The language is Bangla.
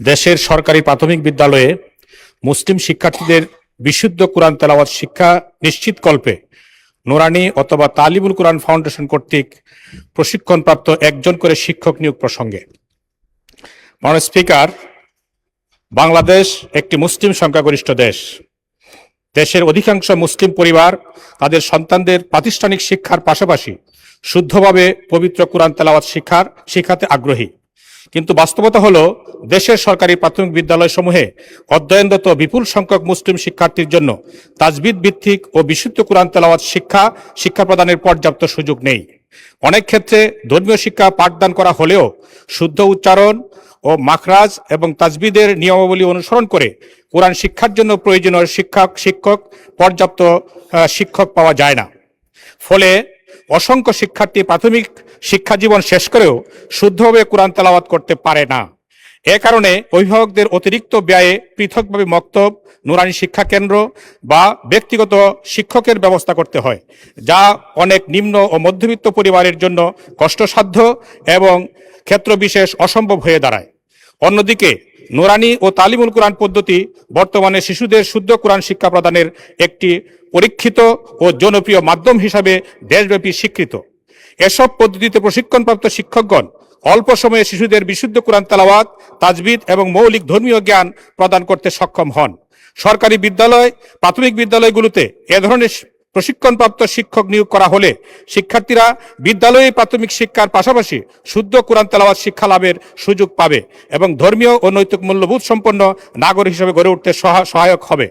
দেশের সরকারি প্রাথমিক বিদ্যালয়ে মুসলিম শিক্ষার্থীদের বিশুদ্ধ কোরআন তেলাওয়াত শিক্ষা নিশ্চিতকল্পে নুরানি অথবা তালিমুল কোরআন ফাউন্ডেশন কর্তৃক প্রশিক্ষণপ্রাপ্ত একজন করে শিক্ষক নিয়োগ প্রসঙ্গে মাননীয় স্পিকার, বাংলাদেশ একটি মুসলিম সংখ্যাগরিষ্ঠ দেশ। দেশের অধিকাংশ মুসলিম পরিবার তাদের সন্তানদের প্রাতিষ্ঠানিক শিক্ষার পাশাপাশি শুদ্ধভাবে পবিত্র কোরআন তেলাওয়াত শিখাতে আগ্রহী। কিন্তু বাস্তবতা হলো, দেশের সরকারি প্রাথমিক বিদ্যালয়সমূহে অধ্যয়নরত বিপুল সংখ্যক মুসলিম শিক্ষার্থীর জন্য তাজবিদ ভিত্তিক ও বিশুদ্ধ কোরআন তেলাওয়াত শিক্ষা প্রদানের পর্যাপ্ত সুযোগ নেই। অনেক ক্ষেত্রে ধর্মীয় শিক্ষা পাঠদান করা হলেও শুদ্ধ উচ্চারণ ও মাখরাজ এবং তাজবিদের নিয়মাবলী অনুসরণ করে কোরআন শিক্ষার জন্য প্রয়োজনীয় পর্যাপ্ত শিক্ষক পাওয়া যায় না। ফলে অসংখ্য শিক্ষার্থী প্রাথমিক শিক্ষা জীবন শেষ করেও শুদ্ধভাবে কোরআন তেলাওয়াত করতে পারে না। এ কারণে অভিভাবকদের অতিরিক্ত ব্যয়ে পৃথকভাবে মক্তব, নুরানি শিক্ষা কেন্দ্র বা ব্যক্তিগত শিক্ষকের ব্যবস্থা করতে হয়, যা অনেক নিম্ন ও মধ্যবিত্ত পরিবারের জন্য কষ্টসাধ্য এবং ক্ষেত্রবিশেষ অসম্ভব হয়ে দাঁড়ায়। অন্যদিকে নুরানি ও তালিমুল কোরআন পদ্ধতি বর্তমানে শিশুদের শুদ্ধ কোরআন শিক্ষা প্রদানের একটি পরীক্ষিত ও জনপ্রিয় মাধ্যম হিসাবে দেশব্যাপী স্বীকৃত। এসব পদ্ধতিতে প্রশিক্ষণপ্রাপ্ত শিক্ষকগণ অল্প সময়ে শিশুদের বিশুদ্ধ কোরআন তেলাওয়াত, তাজবিদ এবং মৌলিক ধর্মীয় জ্ঞান প্রদান করতে সক্ষম হন। সরকারি প্রাথমিক বিদ্যালয়গুলোতে এ ধরনের প্রশিক্ষণপ্রাপ্ত শিক্ষক নিয়োগ করা হলে শিক্ষার্থীরা বিদ্যালয়ে প্রাথমিক শিক্ষার পাশাপাশি শুদ্ধ কোরআন তেলাওয়াত শিক্ষা লাভের সুযোগ পাবে এবং ধর্মীয় ও নৈতিক মূল্যবোধ সম্পন্ন নাগরিক হিসেবে গড়ে উঠতে সহায়ক হবে।